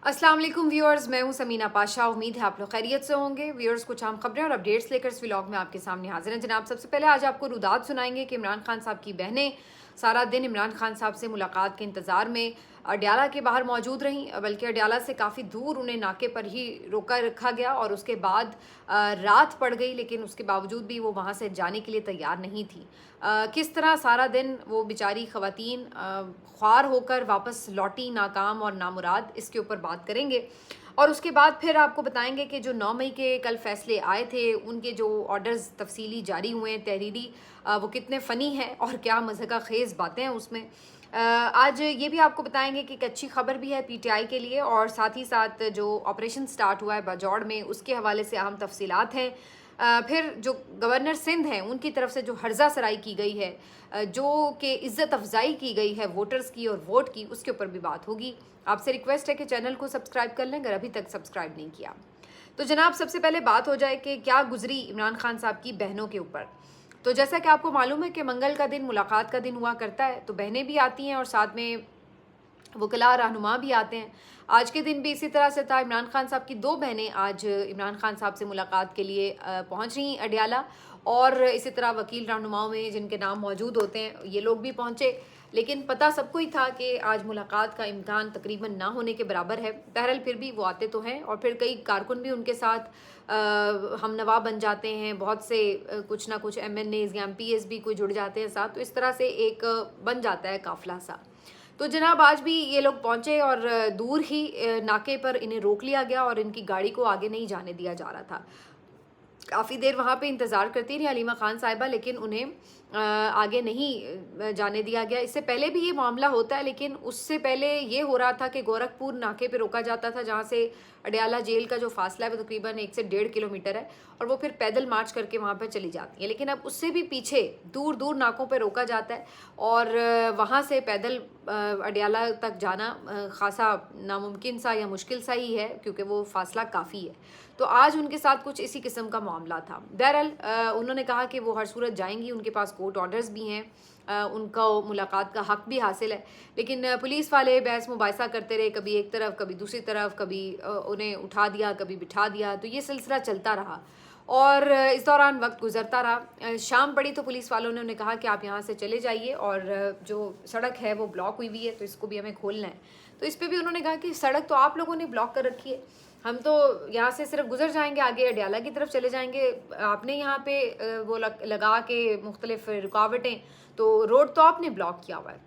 अस्सलाम वालेकुम व्यूअर्स, मैं हूं समीना पाशा। उम्मीद है आप लोग खैरियत से होंगे। व्यूअर्स, कुछ अहम खबरें और अपडेट्स लेकर इस व्लॉग में आपके सामने हाजिर हैं। जनाब, सबसे पहले आज आपको रुदात सुनाएंगे कि इमरान खान साहब की बहनें सारा दिन इमरान खान साहब से मुलाकात के इंतज़ार में अडयाला के बाहर मौजूद रहीं, बल्कि अडयाला से काफ़ी दूर उन्हें नाके पर ही रोका रखा गया और उसके बाद रात पड़ गई, लेकिन उसके बावजूद भी वो वहाँ से जाने के लिए तैयार नहीं थी। किस तरह सारा दिन वो बेचारी ख़वातीन ख्वार होकर वापस लौटी, नाकाम और नामुराद, इसके ऊपर बात करेंगे। और उसके बाद फिर आपको बताएंगे कि जो 9 मई के कल फैसले आए थे, उनके जो ऑर्डर्स तफसीली जारी हुए हैं तहरीरी, वो कितने फ़नी हैं और क्या मज़हक़ा ख़ेज़ बातें हैं उसमें। आज ये भी आपको बताएंगे कि एक अच्छी खबर भी है पीटीआई के लिए, और साथ ही साथ जो ऑपरेशन स्टार्ट हुआ है बाजौड़ में, उसके हवाले से अहम तफसीलात हैं। फिर जो गवर्नर सिंध हैं, उनकी तरफ से जो हर्जा सराई की गई है, जो कि इज़्ज़त अफजाई की गई है वोटर्स की और वोट की, उसके ऊपर भी बात होगी। आपसे रिक्वेस्ट है कि चैनल को सब्सक्राइब कर लें अगर अभी तक सब्सक्राइब नहीं किया। तो जनाब, सबसे पहले बात हो जाए कि क्या गुजरी इमरान खान साहब की बहनों के ऊपर। तो जैसा कि आपको मालूम है कि मंगल का दिन मुलाकात का दिन हुआ करता है, तो बहनें भी आती हैं और साथ में वकला रहनुमा भी आते हैं। आज के दिन भी इसी तरह से था। इमरान खान साहब की दो बहनें आज इमरान खान साहब से मुलाकात के लिए पहुंच रही अडयाला, और इसी तरह वकील रहनुमाओं में जिनके नाम मौजूद होते हैं, ये लोग भी पहुंचे। लेकिन पता सबको ही था कि आज मुलाकात का इम्कान तकरीबन ना होने के बराबर है। बहरहाल फिर भी वो आते तो हैं, और फिर कई कारकुन भी उनके साथ हम नवा बन जाते हैं। बहुत से कुछ ना कुछ MNAs या MPs भी कोई जुड़ जाते हैं साथ, तो इस तरह से एक बन जाता है काफिला सा। तो जनाब, आज भी ये लोग पहुंचे और दूर ही नाके पर इन्हें रोक लिया गया और इनकी गाड़ी को आगे नहीं जाने दिया जा रहा था। काफ़ी देर वहाँ पे इंतज़ार करती रही हलीमा खान साहिबा, लेकिन उन्हें आगे नहीं जाने दिया गया। इससे पहले भी ये मामला होता है, लेकिन उससे पहले ये हो रहा था कि गोरखपुर नाके पे रोका जाता था, जहाँ से अडयाला जेल का जो फासला है वो तकरीबन 1 से 1.5 किलोमीटर है, और वो फिर पैदल मार्च करके वहाँ पर चली जाती है। लेकिन अब उससे भी पीछे दूर दूर नाकों पर रोका जाता है, और वहाँ से पैदल अडयाला तक जाना खासा नामुमकिन सा या मुश्किल सा ही है, क्योंकि वो फासला काफ़ी है। तो आज उनके साथ कुछ इसी किस्म का मामला था। बहरहाल उन्होंने कहा कि वो हर सूरत जाएंगी, उनके पास कोर्ट ऑर्डर्स भी हैं, उनका मुलाकात का हक भी हासिल है। लेकिन पुलिस वाले बहस मुबाहिसा करते रहे, कभी एक तरफ कभी दूसरी तरफ, कभी उन्हें उठा दिया कभी बिठा दिया, तो ये सिलसिला चलता रहा और इस दौरान वक्त गुजरता रहा। शाम पड़ी तो पुलिस वालों ने उन्हें कहा कि आप यहाँ से चले जाइए, और जो सड़क है वो ब्लॉक हुई हुई है, तो इसको भी हमें खोलना है। तो इस पर भी उन्होंने कहा कि सड़क तो आप लोगों ने ब्लॉक कर रखी है, हम तो यहाँ से सिर्फ गुजर जाएंगे, आगे अडयाला की तरफ चले जाएंगे। आपने यहाँ पे वो लगा के मुख्तलिफ रुकावटें, तो रोड तो आपने ब्लॉक किया हुआ है।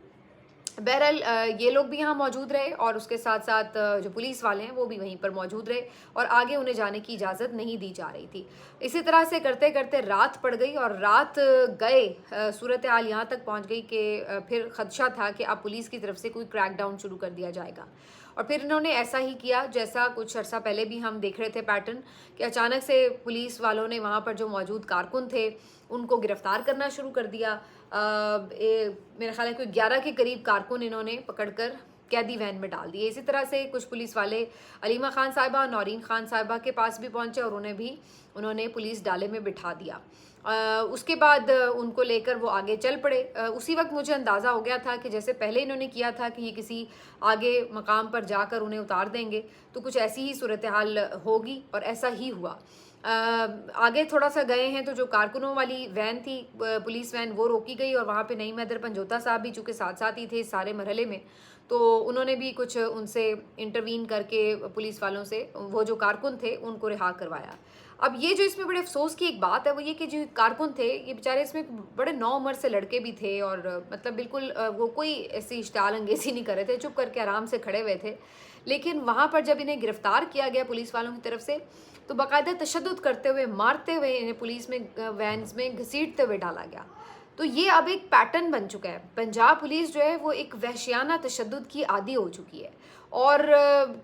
बहरहाल ये लोग भी यहाँ मौजूद रहे, और उसके साथ साथ जो पुलिस वाले हैं वो भी वहीं पर मौजूद रहे, और आगे उन्हें जाने की इजाज़त नहीं दी जा रही थी। इसी तरह से करते करते रात पड़ गई, और रात गए सूरत हाल यहाँ तक पहुँच गई कि फिर खदशा था कि अब पुलिस की तरफ से कोई क्रैकडाउन शुरू कर दिया जाएगा। और फिर इन्होंने ऐसा ही किया जैसा कुछ अर्सा पहले भी हम देख रहे थे पैटर्न, कि अचानक से पुलिस वालों ने वहाँ पर जो मौजूद कारकुन थे उनको गिरफ्तार करना शुरू कर दिया। मेरे ख्याल है कोई 11 के करीब कारकुन इन्होंने पकड़कर कैदी वैन में डाल दिए। इसी तरह से कुछ पुलिस वाले अलीमा खान साहिबा, नौरीन खान साहिबा के पास भी पहुंचे, और उन्होंने पुलिस डाले में बिठा दिया। उसके बाद उनको लेकर वो आगे चल पड़े। उसी वक्त मुझे अंदाज़ा हो गया था कि जैसे पहले इन्होंने किया था कि ये किसी आगे मकाम पर जाकर उन्हें उतार देंगे, तो कुछ ऐसी ही सूरत हाल होगी, और ऐसा ही हुआ। आगे थोड़ा सा गए हैं तो जो कारकुनों वाली वैन थी, पुलिस वैन, वो रोकी गई, और वहाँ पे नईम हैदर पंजोता साहब भी चूँकि साथ साथ ही थे इस सारे मरहले में, तो उन्होंने भी कुछ उनसे इंटरवीन करके पुलिस वालों से वो जो कारकुन थे उनको रिहा करवाया। अब ये जो इसमें बड़े अफसोस की एक बात है वो ये कि जो कारकुन थे ये बेचारे इसमें बड़े नौ उम्र से लड़के भी थे, और मतलब बिल्कुल वो कोई ऐसी इश्ताल अंगेज़ी नहीं कर रहे थे, चुप करके आराम से खड़े हुए थे। लेकिन वहाँ पर जब इन्हें गिरफ़्तार किया गया पुलिस वालों की तरफ से, तो बाकायदा तशद्दुद करते हुए, मारते हुए इन्हें पुलिस में वैन्स में घसीटते हुए डाला गया। तो ये अब एक पैटर्न बन चुका है। पंजाब पुलिस जो है वो एक वहशियाना तशद्दुद की आदी हो चुकी है, और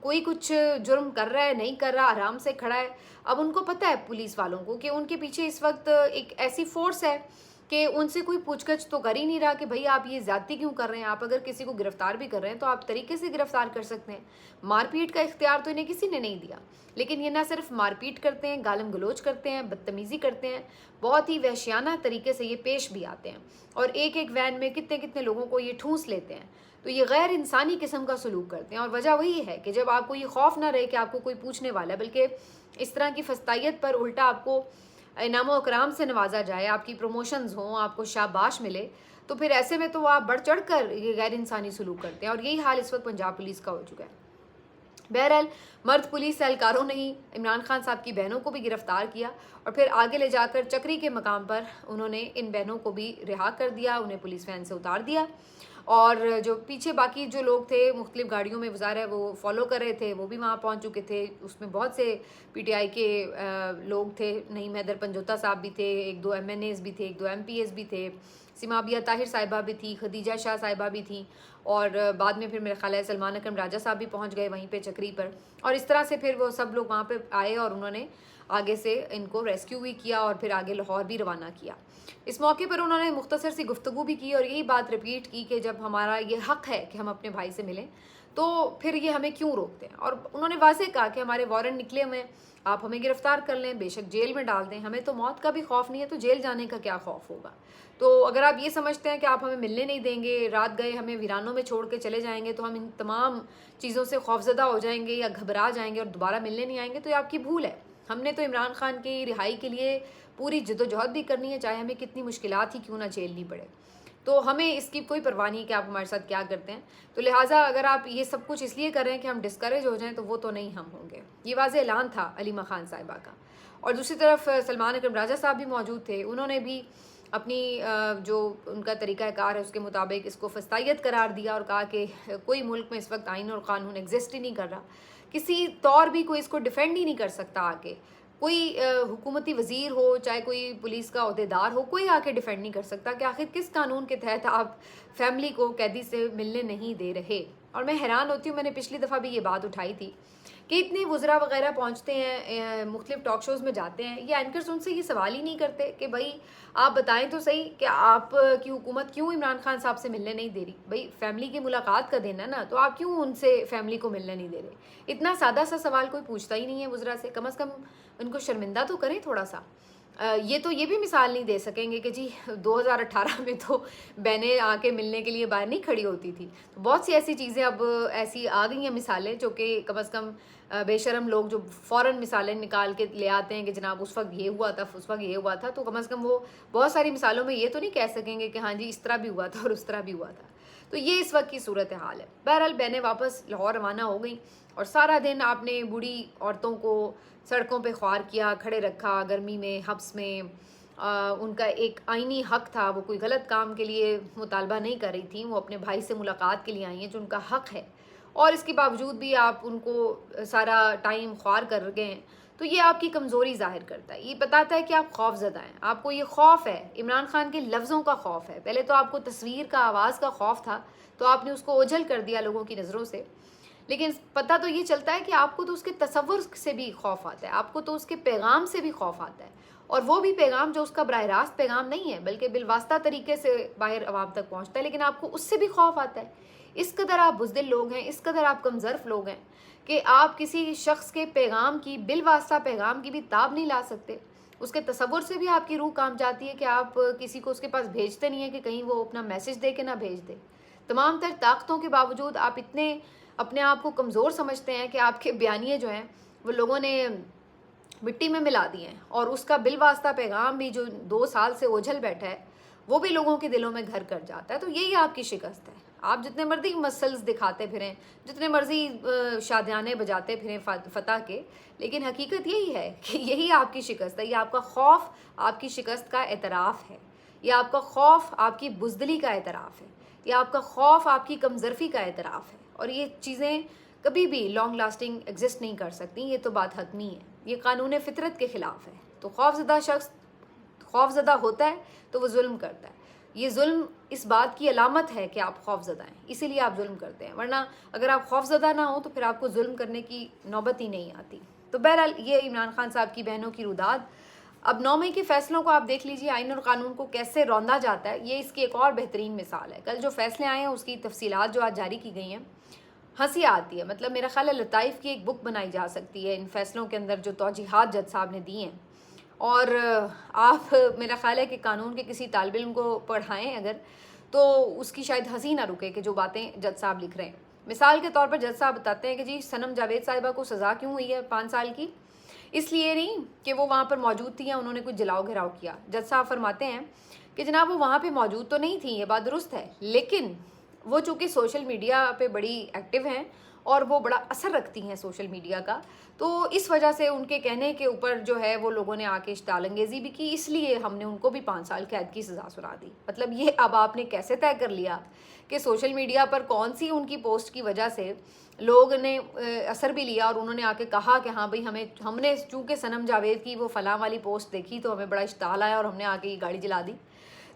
कोई कुछ जुर्म कर रहा है नहीं कर रहा, आराम से खड़ा है। अब उनको पता है पुलिस वालों को कि उनके पीछे इस वक्त एक ऐसी फोर्स है कि उनसे कोई पूछगछ तो कर ही नहीं रहा कि भाई आप ये ज़्यादती क्यों कर रहे हैं। आप अगर किसी को गिरफ्तार भी कर रहे हैं तो आप तरीके से गिरफ्तार कर सकते हैं। मारपीट का इख्तियार तो इन्हें किसी ने नहीं दिया, लेकिन ये ना सिर्फ मारपीट करते हैं, गालम गलोच करते हैं, बदतमीज़ी करते हैं, बहुत ही वहशियाना तरीके से ये पेश भी आते हैं, और एक एक वैन में कितने कितने लोगों को ये ठूंस लेते हैं। तो ये गैर इंसानी किस्म का सलूक करते हैं। और वजह वही है कि जब आपको ये खौफ ना रहे कि आपको कोई पूछने वाला है, बल्कि इस तरह की फस्तायत पर उल्टा आपको इनाम व इकराम से नवाजा जाए, आपकी प्रमोशंस हों, आपको शाबाश मिले, तो फिर ऐसे में तो आप बढ़ चढ़ कर ये गैर इंसानी सलूक करते हैं। और यही हाल इस वक्त पंजाब पुलिस का हो चुका है। बहरहाल मर्द पुलिस एहलकारों ने ही इमरान खान साहब की बहनों को भी गिरफ्तार किया और फिर आगे ले जाकर चक्री के मकाम पर उन्होंने इन बहनों को भी रिहा कर दिया, उन्हें पुलिस वैन से उतार दिया। और जो पीछे बाकी जो लोग थे मुख्तलिफ गाड़ियों में ज़ाहिर है वो फॉलो कर रहे थे, वो भी वहाँ पहुँच चुके थे। उसमें बहुत से PTI के लोग थे, नईम हैदर पंजोता साहब भी थे, 1-2 MNAs भी थे, 1-2 MPs भी थे, सिमाबिया ताहिर साहिबा भी थी, खदीजा शाह साहिबा भी थी, और बाद में फिर मेरे ख्याल है सलमान अकरम राजा साहब भी पहुंच गए वहीं पे चक्री पर। और इस तरह से फिर वो सब लोग वहाँ पे आए और उन्होंने आगे से इनको रेस्क्यू भी किया और फिर आगे लाहौर भी रवाना किया। इस मौके पर उन्होंने मुख्तसर सी गुफ्तगू भी की और यही बात रिपीट की कि जब हमारा ये हक़ है कि हम अपने भाई से मिलें तो फिर ये हमें क्यों रोकते हैं। और उन्होंने वाज़ेह कहा कि हमारे वारंट निकले हुए हैं, आप हमें गिरफ्तार कर लें, बेशक जेल में डाल दें, हमें तो मौत का भी खौफ नहीं है, तो जेल जाने का क्या खौफ होगा। तो अगर आप ये समझते हैं कि आप हमें मिलने नहीं देंगे, रात गए हमें वीरानों में छोड़ के चले जाएंगे तो हम इन तमाम चीज़ों से खौफजदा हो जाएंगे या घबरा जाएंगे और दोबारा मिलने नहीं आएंगे, तो ये आपकी भूल है। हमने तो इमरान खान की रिहाई के लिए पूरी जद्दोजहद भी करनी है, चाहे हमें कितनी मुश्किलात ही क्यों ना झेलनी पड़े। तो हमें इसकी कोई परवाह नहीं कि आप हमारे साथ क्या करते हैं। तो लिहाजा अगर आप ये सब कुछ इसलिए कर रहे हैं कि हम डिस्करेज हो जाएं तो वो तो नहीं हम होंगे। ये वाज़ेह ऐलान था अलीमा खान साहिबा का। और दूसरी तरफ सलमान अकरम राजा साहब भी मौजूद थे, उन्होंने भी अपनी जो उनका तरीक़ाकार है उसके मुताबिक इसको फस्तायत करार दिया और कहा कि कोई मुल्क में इस वक्त आइन और क़ानून एग्जिस्ट ही नहीं कर रहा, किसी तौर भी कोई इसको डिफेंड ही नहीं कर सकता आके। कोई हुकूमती वज़ीर हो, चाहे कोई पुलिस का ओहदेदार हो, कोई आके डिफेंड नहीं कर सकता कि आखिर किस कानून के तहत आप फैमिली को कैदी से मिलने नहीं दे रहे। और मैं हैरान होती हूँ, मैंने पिछली दफ़ा भी ये बात उठाई थी कि इतने वज़रा वगैरह पहुँचते हैं, मुख्तलिफ टॉक शोज़ में जाते हैं, ये एंकर्स उनसे ये सवाल ही नहीं करते कि भाई आप बताएं तो सही कि आप की हुकूमत क्यों इमरान खान साहब से मिलने नहीं दे रही। भाई फैमिली की मुलाकात का देना ना, तो आप क्यों उनसे फैमिली को मिलने नहीं दे रहे। इतना सादा सा सवाल कोई पूछता ही नहीं है वज़रा से, कम अज़ कम उनको शर्मिंदा तो करें थोड़ा सा। ये तो ये भी मिसाल नहीं दे सकेंगे कि जी 2018 में तो बहनें आके मिलने के लिए बाहर नहीं खड़ी होती थी। तो बहुत सी ऐसी चीज़ें अब ऐसी आ गई हैं मिसालें जो कि कम अज़ कम बेशरम लोग जो फ़ौरन मिसालें निकाल के ले आते हैं कि जनाब उस वक्त ये हुआ था, उस वक्त ये हुआ था, तो कम अज़ कम वो बहुत सारी मिसालों में ये तो नहीं कह सकेंगे कि हाँ जी इस तरह भी हुआ था और उस तरह भी हुआ था। तो ये इस वक्त की सूरत हाल है। बहरहाल बहनें वापस लाहौर रवाना हो गई और सारा दिन आपने बूढ़ी औरतों को सड़कों पे ख्वार किया, खड़े रखा गर्मी में, हब्स में। उनका एक आईनी हक़ था, वो कोई गलत काम के लिए मुतालबा नहीं कर रही थी, वो अपने भाई से मुलाकात के लिए आई हैं जो उनका हक़ है, और इसके बावजूद भी आप उनको सारा टाइम ख्वार कर गए हैं। तो ये आपकी कमज़ोरी ज़ाहिर करता है, ये बताता है कि आप खौफज़दा हैं, आपको ये खौफ है, इमरान खान के लफ्ज़ों का खौफ है। पहले तो आपको तस्वीर का, आवाज़ का खौफ था, तो आपने उसको ओझल कर दिया लोगों की नज़रों से। लेकिन पता तो ये चलता है कि आपको तो उसके तसव्वुर से भी खौफ आता है, आपको तो उसके पैगाम से भी खौफ आता है, और वो भी पैगाम जो उसका बराह रास्त पैगाम नहीं है बल्कि बिलवास्ता तरीके से बाहर आवाम तक पहुँचता है, लेकिन आपको उससे भी खौफ आता है। इस कदर आप बुज़दिल लोग हैं, इस कदर आप कमज़र्फ़ लोग हैं कि आप किसी शख्स के पैगाम की, बिलवास्ता पैगाम की भी ताब नहीं ला सकते। उसके तसव्वुर से भी आपकी रूह कांप जाती है कि आप किसी को उसके पास भेजते नहीं है कि कहीं वो अपना मैसेज दे के ना भेज दे। तमाम तर ताकतों के बावजूद आप इतने अपने आप को कमज़ोर समझते हैं कि आपके बयानिए जो हैं वो लोगों ने मिट्टी में मिला दिए हैं, और उसका बिलवास्ता पैगाम भी जो 2 साल से ओझल बैठा है वो भी लोगों के दिलों में घर कर जाता है। तो यही आपकी शिकस्त है। आप जितने मर्जी मसल्स दिखाते फिरें, जितने मर्जी शादियाने बजाते फिरें फ़तह के, लेकिन हकीकत यही है कि यही आपकी शिकस्त है। ये आपका खौफ आपकी शिकस्त का एतराफ़ है, ये आपका खौफ आपकी बुज़दिली का एतराफ़ है, ये आपका खौफ आपकी कमज़र्फ़ी का एतराफ़ है। और ये चीज़ें कभी भी लॉन्ग लास्टिंग एग्जिस्ट नहीं कर सकती, ये तो बात हतमी है, ये कानून फ़ितरत के ख़िलाफ़ है। तो खौफज़दा शख्स खौफज़दा होता है तो वो जुल्म करता है। ये जुल्म इस बात की अलामत है कि आप खौफज़दा हैं, इसीलिए आप जुल्म करते हैं, वरना अगर आप खौफज़दा ना हो तो फिर आपको जुल्म करने की नौबत ही नहीं आती। तो बहरहाल ये इमरान खान साहब की बहनों की रुदाद। अब 9 मई के फ़ैसलों को आप देख लीजिए, आइन और कानून को कैसे रौंदा जाता है, ये इसकी एक और बेहतरीन मिसाल है। कल जो फ़ैसले आए हैं उसकी तफसीलात जो आज जारी की गई हैं, हंसी आती है। मतलब मेरा ख्याल है लताइफ़ की एक बुक बनाई जा सकती है इन फ़ैसलों के अंदर जो तौजीहात जज साहब ने दी हैं। और आप मेरा ख्याल है कि कानून के किसी तालिब इल्म को पढ़ाएं अगर, तो उसकी शायद हंसी ना रुके कि जो बातें जज साहब लिख रहे हैं। मिसाल के तौर पर जज साहब बताते हैं कि जी सनम जावेद साहिबा को सज़ा क्यों हुई है 5 साल की, इसलिए नहीं कि वो वहाँ पर मौजूद थी या उन्होंने कुछ जलाओ घिराव किया। जज साहब फरमाते हैं कि जनाब वो वहाँ पे मौजूद तो नहीं थी, ये बात दुरुस्त है, लेकिन वो चूँकि सोशल मीडिया पे बड़ी एक्टिव हैं और वो बड़ा असर रखती हैं सोशल मीडिया का, तो इस वजह से उनके कहने के ऊपर जो है वो लोगों ने आके इश्तालंगेज़ी भी की, इसलिए हमने उनको भी 5 साल कैद की सज़ा सुना दी। मतलब ये अब आपने कैसे तय कर लिया कि सोशल मीडिया पर कौन सी उनकी पोस्ट की वजह से लोग ने असर भी लिया और उन्होंने आके कहा कि हाँ भाई हमने चूँकि सनम जावेद की वो फलां वाली पोस्ट देखी तो हमें बड़ा इश्ताल आया और हमने आके ये गाड़ी जला दी।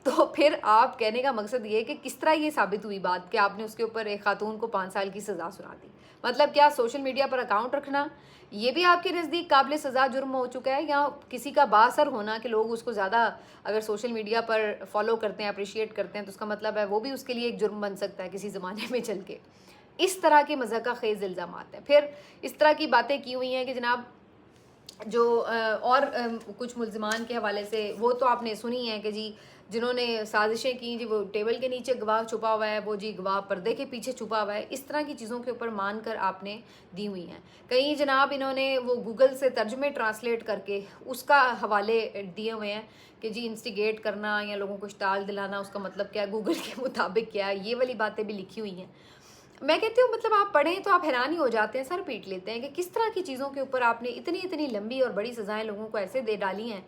तो फिर आप कहने का मकसद ये है कि किस तरह ये साबित हुई बात कि आपने उसके ऊपर एक खातून को 5 साल की सज़ा सुना दी। मतलब क्या सोशल मीडिया पर अकाउंट रखना ये भी आपके नज़दीक काबिल सज़ा जुर्म हो चुका है, या किसी का बाअसर होना कि लोग उसको ज़्यादा अगर सोशल मीडिया पर फॉलो करते हैं, अप्रिशिएट करते हैं, तो उसका मतलब है वो भी उसके लिए एक जुर्म बन सकता है किसी ज़माने में चल के। इस तरह के मज़ाक़ा ख़ेज़ इल्ज़ामात हैं। फिर इस तरह की बातें की हुई हैं कि जनाब जो और कुछ मुल्ज़िमान के हवाले से वो तो आपने सुनी है कि जी जिन्होंने साजिशें की जी वो टेबल के नीचे गवाह छुपा हुआ है, वो जी गवाह पर्दे के पीछे छुपा हुआ है, इस तरह की चीज़ों के ऊपर मान कर आपने दी हुई हैं। कहीं जनाब इन्होंने वो गूगल से तर्जुमे ट्रांसलेट करके उसका हवाले दिए हुए हैं कि जी इंस्टिगेट करना या लोगों को इश्ताल दिलाना उसका मतलब क्या है, गूगल के मुताबिक क्या है, ये वाली बातें भी लिखी हुई हैं। मैं कहती हूँ मतलब आप पढ़ें तो आप हैरान ही हो जाते हैं, सर पीट लेते हैं कि किस तरह की चीज़ों के ऊपर आपने इतनी इतनी लंबी और बड़ी सज़ाएं लोगों को ऐसे दे डाली हैं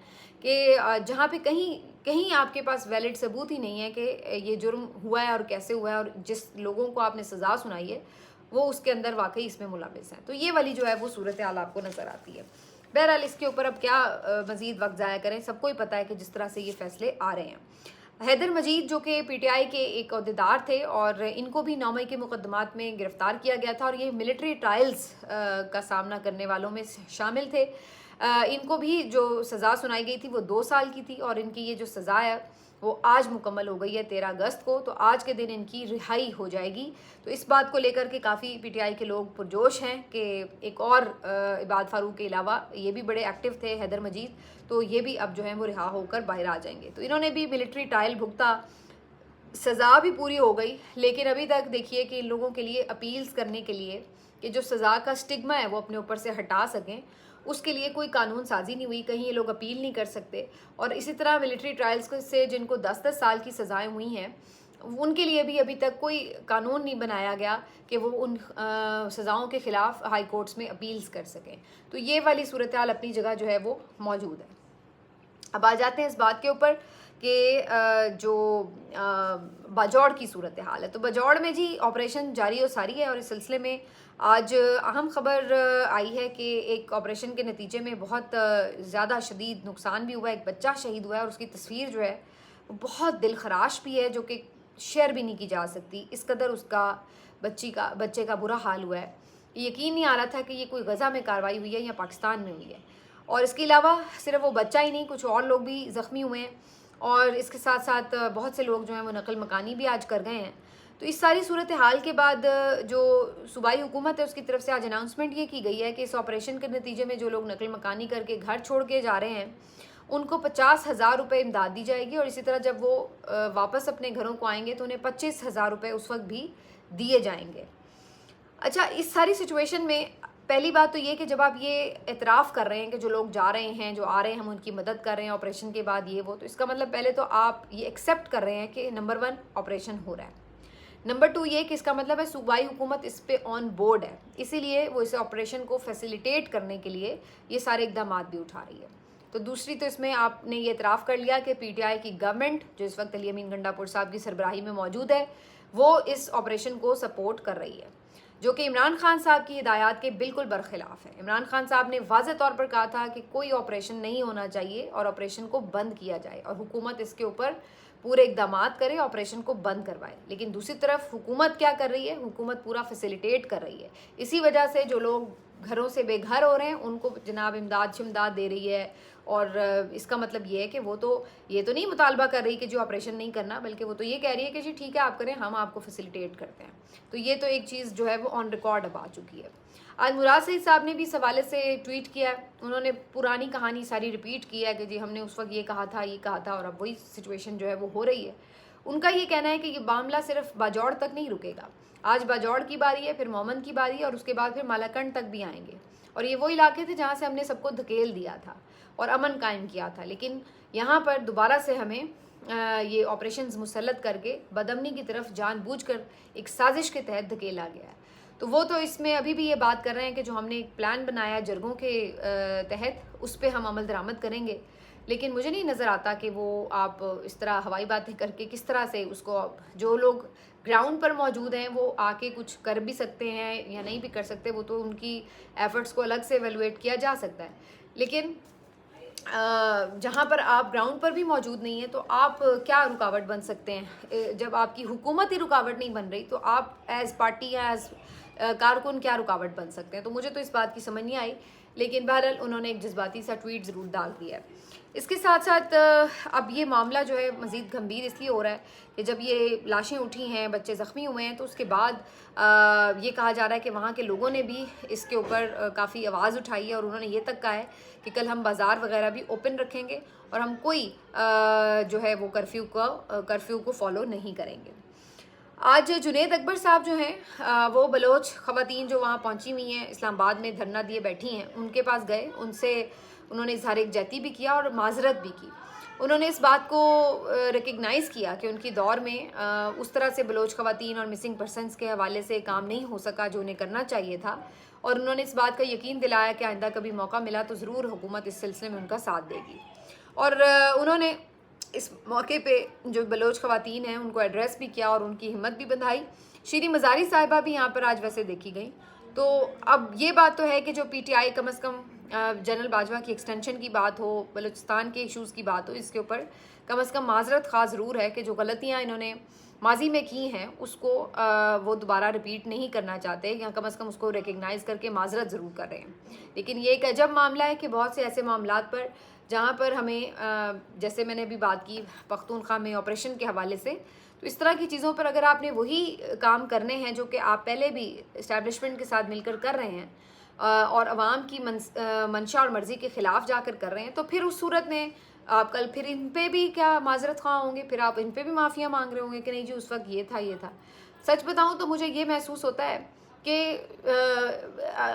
कि जहाँ पे कहीं कहीं आपके पास वैलिड सबूत ही नहीं है कि ये जुर्म हुआ है और कैसे हुआ है, और जिस लोगों को आपने सज़ा सुनाई है वो उसके अंदर वाकई इसमें मुलविस हैं। तो ये वाली जो है वो सूरत हाल आपको नज़र आती है। बहरहाल इसके ऊपर अब क्या मज़ीद वक्त ज़ाया करें, सबको ही पता है कि जिस तरह से ये फैसले आ रहे हैं। हैदर मजीद जो कि पीटीआई के एक अहदेदार थे और इनको भी 9 मई के मुकदमात में गिरफ्तार किया गया था और ये मिलिट्री ट्रायल्स का सामना करने वालों में शामिल थे। इनको भी जो सज़ा सुनाई गई थी वो 2 साल की थी और इनकी ये जो सज़ा है वो आज मुकम्मल हो गई है 13 अगस्त को, तो आज के दिन इनकी रिहाई हो जाएगी। तो इस बात को लेकर के काफ़ी पीटीआई के लोग पुरजोश हैं कि एक और इबाद फारूक के अलावा ये भी बड़े एक्टिव थे हैदर मजीद, तो ये भी अब जो है वो रिहा होकर बाहर आ जाएंगे। तो इन्होंने भी मिलिट्री ट्रायल भुगता, सज़ा भी पूरी हो गई, लेकिन अभी तक देखिए कि इन लोगों के लिए अपील्स करने के लिए कि जो सज़ा का स्टिग्मा है वो अपने ऊपर से हटा सकें, उसके लिए कोई कानून साजी नहीं हुई, कहीं ये लोग अपील नहीं कर सकते। और इसी तरह मिलिट्री ट्रायल्स से जिनको 10-10 साल की सज़ाएं हुई हैं उनके लिए भी अभी तक कोई कानून नहीं बनाया गया कि वो उन सज़ाओं के ख़िलाफ़ हाई कोर्ट्स में अपील्स कर सकें। तो ये वाली सूरत हाल अपनी जगह जो है वो मौजूद है। अब आ जाते हैं इस बात के ऊपर कि जो बाजौड़ की सूरत हाल है। तो बाजौड़ में जी ऑपरेशन जारी और सारी है और इस सिलसिले में आज अहम ख़बर आई है कि एक ऑपरेशन के नतीजे में बहुत ज़्यादा शदीद नुकसान भी हुआ है, एक बच्चा शहीद हुआ है और उसकी तस्वीर जो है वो बहुत दिलखराश भी है, जो कि शेयर भी नहीं की जा सकती। इस कदर उसका बच्चे का बुरा हाल हुआ है, यकीन नहीं आ रहा था कि ये कोई गज़ा में कार्रवाई हुई है या पाकिस्तान में हुई है। और इसके अलावा सिर्फ वो बच्चा ही नहीं, कुछ और लोग भी ज़ख्मी हुए हैं और इसके साथ साथ बहुत से लोग जो हैं वो नकल मकानी भी आज कर गए हैं। तो इस सारी सूरत हाल के बाद जो सूबाई हुकूमत है उसकी तरफ से आज अनाउंसमेंट ये की गई है कि इस ऑपरेशन के नतीजे में जो लोग नकल मकानी करके घर छोड़ के जा रहे हैं उनको 50,000 रुपये इमदाद दी जाएगी और इसी तरह जब वो वापस अपने घरों को आएंगे तो उन्हें 25,000 रुपये उस वक्त भी दिए जाएंगे। अच्छा, इस सारी सिचुएशन में पहली बात तो ये कि जब आप ये एतराफ़ कर रहे हैं कि जो लोग जा रहे हैं, जो आ रहे हैं, हम उनकी मदद कर रहे हैं ऑपरेशन के बाद ये वो, तो इसका मतलब पहले तो आप ये एक्सेप्ट कर रहे हैं कि नंबर 1 ऑपरेशन हो रहा है, नंबर 2 ये कि इसका मतलब है सूबाई हुकूमत इस पे ऑन बोर्ड है, इसीलिए वो इस ऑपरेशन को फैसिलिटेट करने के लिए ये सारे इकदाम भी उठा रही है। तो दूसरी तो इसमें आपने ये इतराफ़ कर लिया कि पीटीआई की गवर्नमेंट जो इस वक्त अली अमीन गंडापुर साहब की सरबराही में मौजूद है वो इस ऑपरेशन को सपोर्ट कर रही है, जो कि इमरान खान साहब की हिदायत के बिल्कुल बरखिलाफ़ है। इमरान खान साहब ने वाज़ेह तौर पर कहा था कि कोई ऑपरेशन नहीं होना चाहिए और ऑपरेशन को बंद किया जाए और हुकूमत इसके ऊपर पूरे इकदाम करे, ऑपरेशन को बंद करवाए। लेकिन दूसरी तरफ हुकूमत क्या कर रही है, हुकूमत पूरा फैसिलिटेट कर रही है। इसी वजह से जो लोग घरों से बेघर हो रहे हैं उनको जनाब इमदाद शिमदाद दे रही है और इसका मतलब ये है कि वो तो ये तो नहीं मुतालबा कर रही कि जो ऑपरेशन नहीं करना, बल्कि वो तो ये कह रही है कि जी ठीक है आप करें, हम आपको फैसिलिटेट करते हैं। तो ये तो एक चीज़ जो है वो ऑन रिकॉर्ड अब आ चुकी है। आज मुराद सईद साहब ने भी इस हवाले से ट्वीट किया है, उन्होंने पुरानी कहानी सारी रिपीट की है कि जी हमने उस वक्त ये कहा था और अब वही सिचुएशन जो है वो हो रही है उनका ये कहना है कि ये मामला सिर्फ बाजौड़ तक नहीं रुकेगा। आज बाजौड़ की बारी है, फिर मोमन की बारी है और उसके बाद फिर मालाकंड तक भी आएंगे। और ये वो इलाके थे जहाँ से हमने सबको धकेल दिया था और अमन कायम किया था, लेकिन यहाँ पर दोबारा से हमें ये ऑपरेशंस मुसल्लत करके बदअमनी की तरफ जानबूझकर एक साजिश के तहत धकेला गया है। तो वो तो इसमें अभी भी ये बात कर रहे हैं कि जो हमने एक प्लान बनाया जरगों के तहत, उस पर हम अमल दरामद करेंगे, लेकिन मुझे नहीं नज़र आता कि वो आप इस तरह हवाई बातें करके किस तरह से उसको, जो लोग ग्राउंड पर मौजूद हैं वो आके कुछ कर भी सकते हैं या नहीं भी कर सकते, वो तो उनकी एफर्ट्स को अलग से एवेलुएट किया जा सकता है। लेकिन जहाँ पर आप ग्राउंड पर भी मौजूद नहीं है तो आप क्या रुकावट बन सकते हैं? जब आपकी हुकूमत ही रुकावट नहीं बन रही तो आप एज़ पार्टी या एज़ कारकुन क्या रुकावट बन सकते हैं? तो मुझे तो इस बात की समझ नहीं आई, लेकिन बहरहाल उन्होंने एक जज्बाती सा ट्वीट ज़रूर डाल दिया है। इसके साथ साथ अब ये मामला जो है मज़ीद गंभीर इसलिए हो रहा है कि जब ये लाशें उठी हैं, बच्चे ज़ख्मी हुए हैं, तो उसके बाद ये कहा जा रहा है कि वहाँ के लोगों ने भी इसके ऊपर काफ़ी आवाज़ उठाई है और उन्होंने ये तक कहा है कि कल हम बाज़ार वगैरह भी ओपन रखेंगे और हम कोई जो है वो कर्फ्यू को फॉलो नहीं करेंगे। आज जुनैद अकबर साहब जो हैं वो बलोच ख़वातीन जो वहाँ पहुँची हुई हैं, इस्लामाबाद में धरना दिए बैठी हैं, उनके पास गए, उनसे उन्होंने इज़हार यकजहती भी किया और माजरत भी की। उन्होंने इस बात को रिकग्नाइज़ किया कि उनकी दौर में उस तरह से बलोच ख़वातीन और मिसिंग पर्सनस के हवाले से काम नहीं हो सका जो उन्हें करना चाहिए था, और उन्होंने इस बात का यकीन दिलाया कि आइंदा कभी मौका मिला तो ज़रूर हुकूमत इस सिलसिले में उनका साथ देगी। और उन्होंने इस मौके पे जो बलोच ख़वातीन हैं उनको एड्रेस भी किया और उनकी हिम्मत भी बंधाई। श्री मज़ारी साहिबा भी यहाँ पर आज वैसे देखी गई। तो अब ये बात तो है कि जो पीटीआई कम अज़ कम जनरल बाजवा की एक्सटेंशन की बात हो, बलूचिस्तान के इशूज़ की बात हो, इसके ऊपर कम अज़ कम माजरत ख़ास ज़रूर है कि जो गलतियाँ इन्होंने माजी में की हैं उसको वो दोबारा रिपीट नहीं करना चाहते, या कम अज़ कम उसको रिकग्नाइज़ करके माजरत ज़रूर कर रहे हैं। लेकिन ये एक अजब मामला है कि बहुत से ऐसे मामलात पर जहाँ पर हमें जैसे मैंने अभी बात की पख्तूनख्वा में ऑपरेशन के हवाले से, तो इस तरह की चीज़ों पर अगर आपने वही काम करने हैं जो कि आप पहले भी इस्टेब्लिशमेंट के साथ मिलकर कर रहे हैं और अवाम की मंशा और मर्ज़ी के ख़िलाफ़ जाकर कर रहे हैं, तो फिर उस सूरत में आप कल फिर इन पे भी क्या माजरत ख़्वाह होंगे, फिर आप इन पे भी माफ़िया मांग रहे होंगे कि नहीं जी उस वक्त ये था। सच बताऊँ तो मुझे ये महसूस होता है कि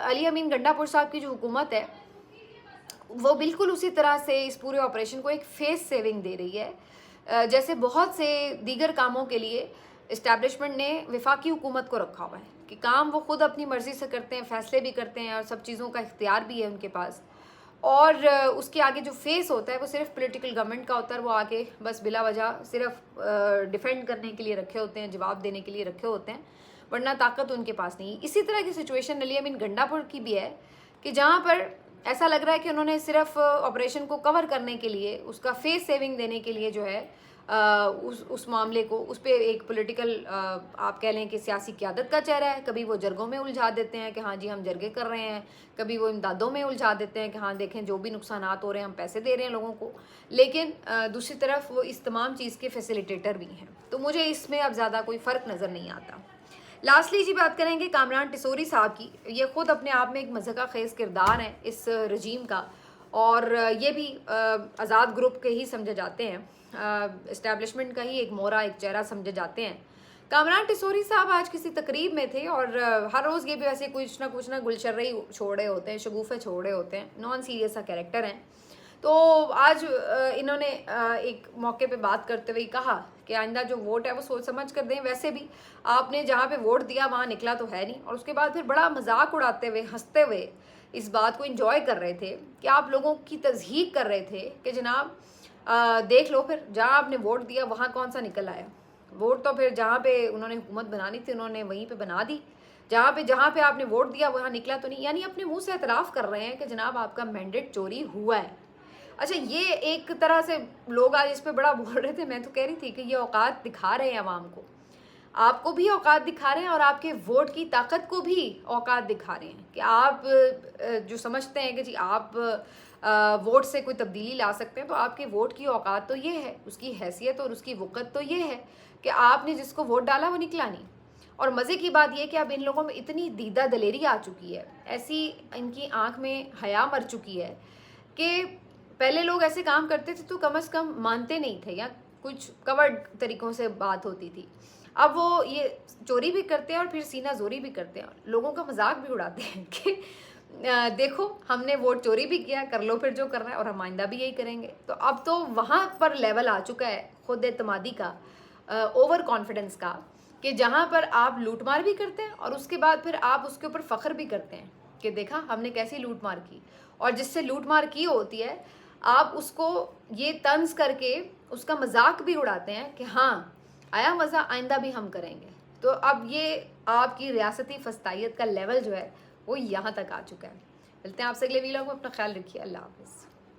अली अमीन गंडापुर साहब की जो हुकूमत है वो बिल्कुल उसी तरह से इस पूरे ऑपरेशन को एक फेस सेविंग दे रही है जैसे बहुत से दीगर कामों के लिए इस्टेब्लिशमेंट ने वफाकी हुकूमत को रखा हुआ है कि काम वो खुद अपनी मर्ज़ी से करते हैं, फ़ैसले भी करते हैं और सब चीज़ों का इख्तियार भी है उनके पास। और उसके आगे जो फेस होता है वो सिर्फ पॉलिटिकल गवर्नमेंट का होता है, वो आके बस बिला वजह सिर्फ डिफेंड करने के लिए रखे होते हैं, जवाब देने के लिए रखे होते हैं, वरना ताकत उनके पास नहीं। इसी तरह की सिचुएशन अली अमीन गंडापुर की भी है कि जहाँ पर ऐसा लग रहा है कि उन्होंने सिर्फ ऑपरेशन को कवर करने के लिए, उसका फेस सेविंग देने के लिए जो है उस मामले को, उस पर एक पॉलिटिकल आप कह लें कि सियासी क़यादत का चेहरा है। कभी वो जरगों में उलझा देते हैं कि हाँ जी हम जरगे कर रहे हैं, कभी वो इमदादों में उलझा देते हैं कि हाँ देखें जो भी नुकसानात हो रहे हैं हम पैसे दे रहे हैं लोगों को, लेकिन दूसरी तरफ वो इस तमाम चीज़ के फैसिलिटेटर भी हैं। तो मुझे इसमें अब ज़्यादा कोई फ़र्क नज़र नहीं आता। लास्टली जी बात करेंगे कामरान टिसोरी साहब की। ये ख़ुद अपने आप में एक मज़हका खेज़ किरदार हैं इस रजीम का, और ये भी आज़ाद ग्रुप के ही समझे जाते हैं, इस्टेब्लिशमेंट का ही एक मोहरा, एक चेहरा समझे जाते हैं। कामरान टिसोरी साहब आज किसी तकरीब में थे और हर रोज़ ये भी वैसे कुछ ना गुलशर्रे छोड़ रहे होते हैं, शगुफ़े छोड़ रहे होते हैं, नॉन सीरियस सा कैरेक्टर हैं। तो आज इन्होंने एक मौके पे बात करते हुए कहा कि आइंदा जो वोट है वो सोच समझ कर दें। वैसे भी आपने जहाँ पे वोट दिया वहाँ निकला तो है नहीं। और उसके बाद फिर बड़ा मजाक उड़ाते हुए, हंसते हुए इस बात को इंजॉय कर रहे थे कि आप लोगों की तज़हीक कर रहे थे कि जनाब देख लो फिर जहाँ आपने वोट दिया वहाँ कौन सा निकल आया। वोट तो फिर जहाँ पे उन्होंने हुकूमत बनानी थी उन्होंने वहीं पे बना दी, जहाँ पे आपने वोट दिया वहाँ निकला तो नहीं। यानी अपने मुंह से एतराफ़ कर रहे हैं कि जनाब आपका मैंडेट चोरी हुआ है। अच्छा, ये एक तरह से लोग आज इस पे बड़ा बोल रहे थे। मैं तो कह रही थी कि ये औकात दिखा रहे हैं आवाम को, आपको भी औकात दिखा रहे हैं और आपके वोट की ताकत को भी औकात दिखा रहे हैं कि आप जो समझते हैं कि जी आप वोट से कोई तब्दीली ला सकते हैं, तो आपके वोट की औकात तो ये है, उसकी हैसियत और उसकी वक़्त तो ये है कि आपने जिसको वोट डाला वो निकला नहीं। और मज़े की बात यह कि अब इन लोगों में इतनी दीदा दलेरी आ चुकी है, ऐसी इनकी आँख में हया मर चुकी है कि पहले लोग ऐसे काम करते थे तो कम अज़ कम मानते नहीं थे या कुछ कवर्ड तरीक़ों से बात होती थी। अब वो ये चोरी भी करते हैं और फिर सीना ज़ोरी भी करते हैं, लोगों का मजाक भी उड़ाते हैं कि देखो हमने वोट चोरी भी किया, कर लो फिर जो करना है, और हम आइंदा भी यही करेंगे। तो अब तो वहाँ पर लेवल आ चुका है खुद एतमादी का, ओवर कॉन्फिडेंस का, कि जहाँ पर आप लूटमार भी करते हैं और उसके बाद फिर आप उसके ऊपर फ़ख्र भी करते हैं कि देखा हमने कैसी लूटमार की, और जिससे लूटमार की होती है आप उसको ये तंज करके उसका मजाक भी उड़ाते हैं कि हाँ आया मज़ा, आइंदा भी हम करेंगे। तो अब ये आपकी रियासती फस्तायत का लेवल जो है वो यहाँ तक आ चुका है। मिलते हैं आपसे अगले वीडियो में, अपना ख्याल रखिए, अल्लाह हाफ़िज़।